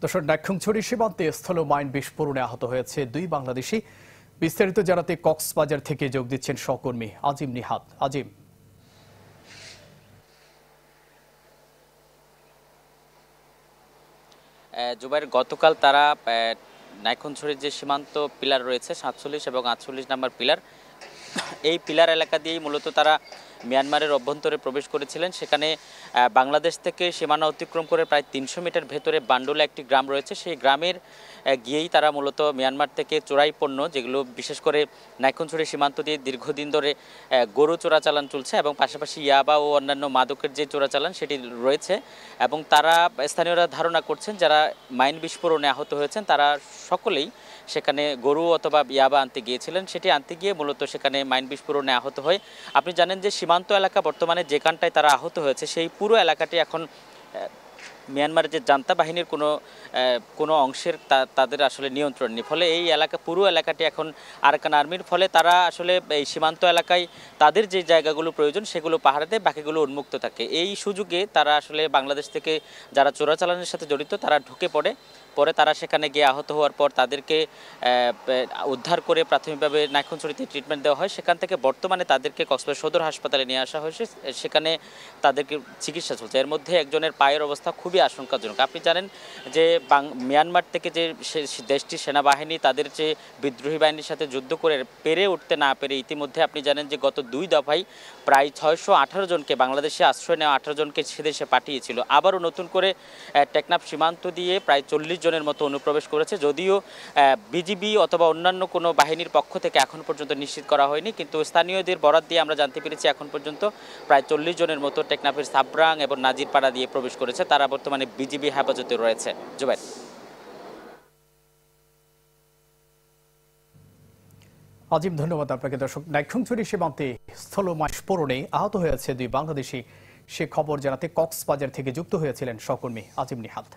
দর্শক, নাইক্ষ্যংছড়ি সীমান্তে স্থল মাইন বিস্ফোরণে আহত হয়েছে দুই বাংলাদেশি। বিস্তারিত জানাতে কক্সবাজার থেকে যোগ দিচ্ছেন সহকর্মী আজিম নিহাত। আজিম, জুবাইর, গতকাল তারা নাইক্ষ্যংছড়ির যে সীমান্ত পিলার রয়েছে 47 এবং 48 নম্বর পিলার, এই পিলার এলাকা দিয়েই মূলত তারা মিয়ানমারের অভ্যন্তরে প্রবেশ করেছিলেন। সেখানে বাংলাদেশ থেকে সীমানা অতিক্রম করে প্রায় 300 মিটার ভেতরে বান্ডুলা একটি গ্রাম রয়েছে, সেই গ্রামের গিয়েই তারা মূলত মিয়ানমার থেকে চোরাই পণ্য, যেগুলো বিশেষ করে নাইক্ষ্যংছড়ি সীমান্ত দিয়ে দীর্ঘদিন ধরে গরু চোরাচালান চলছে এবং পাশাপাশি ইয়াবা ও অন্যান্য মাদকের যে চোরাচালান সেটি রয়েছে। এবং তারা, স্থানীয়রা ধারণা করছেন যারা মাইন বিস্ফোরণে আহত হয়েছেন তারা সকলেই সেখানে গরু অথবা ইয়াবা আনতে গিয়েছিলেন। সেটি আনতে গিয়ে মূলত সেখানে মাইন বিস্ফোরণে আহত হয়। আপনি জানেন যে সীমান্ত এলাকা বর্তমানে যেখানটায় তারা আহত হয়েছে সেই পুরো এলাকাটি এখন মিয়ানমারের যে জান্তা বাহিনীর কোনো অংশের তাদের আসলে নিয়ন্ত্রণ নেই। ফলে এই পুরো এলাকাটি এখন আরাকান আর্মির। ফলে তারা আসলে এই সীমান্ত এলাকায় তাদের যে জায়গাগুলো প্রয়োজন সেগুলো পাহারা দেয়, বাকিগুলো উন্মুক্ত থাকে। এই সুযোগে তারা আসলে বাংলাদেশ থেকে যারা চোরাচালানের সাথে জড়িত তারা ঢুকে পরে তারা সেখানে গিয়ে আহত হওয়ার পর তাদেরকে উদ্ধার করে প্রাথমিকভাবে নাইক্ষ্যংছড়িতে ট্রিটমেন্ট দেওয়া হয়। সেখান থেকে বর্তমানে তাদেরকে কক্সবাজার সদর হাসপাতালে নিয়ে আসা হয়েছে, সেখানে তাদেরকে চিকিৎসা চলছে। এর মধ্যে একজনের পায়ের অবস্থা খুবই আশঙ্কাজনক। আপনি জানেন যে মিয়ানমার থেকে যে দেশটির সেনাবাহিনী তাদের যে বিদ্রোহী বাহিনীর সাথে যুদ্ধ করে পেরে উঠতে না পেরে ইতিমধ্যে আপনি জানেন যে গত 2 দফায় প্রায় 618 জনকে, বাংলাদেশে আশ্রয় নেওয়া 18 জনকে সেদেশে পাঠিয়েছিল। আবারও নতুন করে টেকনাফ সীমান্ত দিয়ে প্রায় 40 জনের মতো অনুপ্রবেশ করেছে। যদিও বিজিবি অথবা অন্যান্য কোনো বাহিনীর পক্ষ থেকে এখন পর্যন্ত নিশ্চিত করা হয়নি, কিন্তু স্থানীয়দের বরাত দিয়ে আমরা জানতে পেরেছি এখন পর্যন্ত প্রায় 40 জনের মতো টেকনাফের সাবরাং এবং নাজিরপাড়া দিয়ে প্রবেশ করেছে। তারা বর্তমানে বিজিবি হেফাজতে রয়েছে। জুবাইর, আজিম, ধন্যবাদ আপনাকে। দর্শক, নাইক্ষ্যংছড়ি সীমান্তে স্থল মাইন বিস্ফোরণে আহত হয়েছে দুই বাংলাদেশি, সে খবর জানাতে কক্সবাজার থেকে যুক্ত হয়েছিলেন সহকর্মী আজিম নিহাত।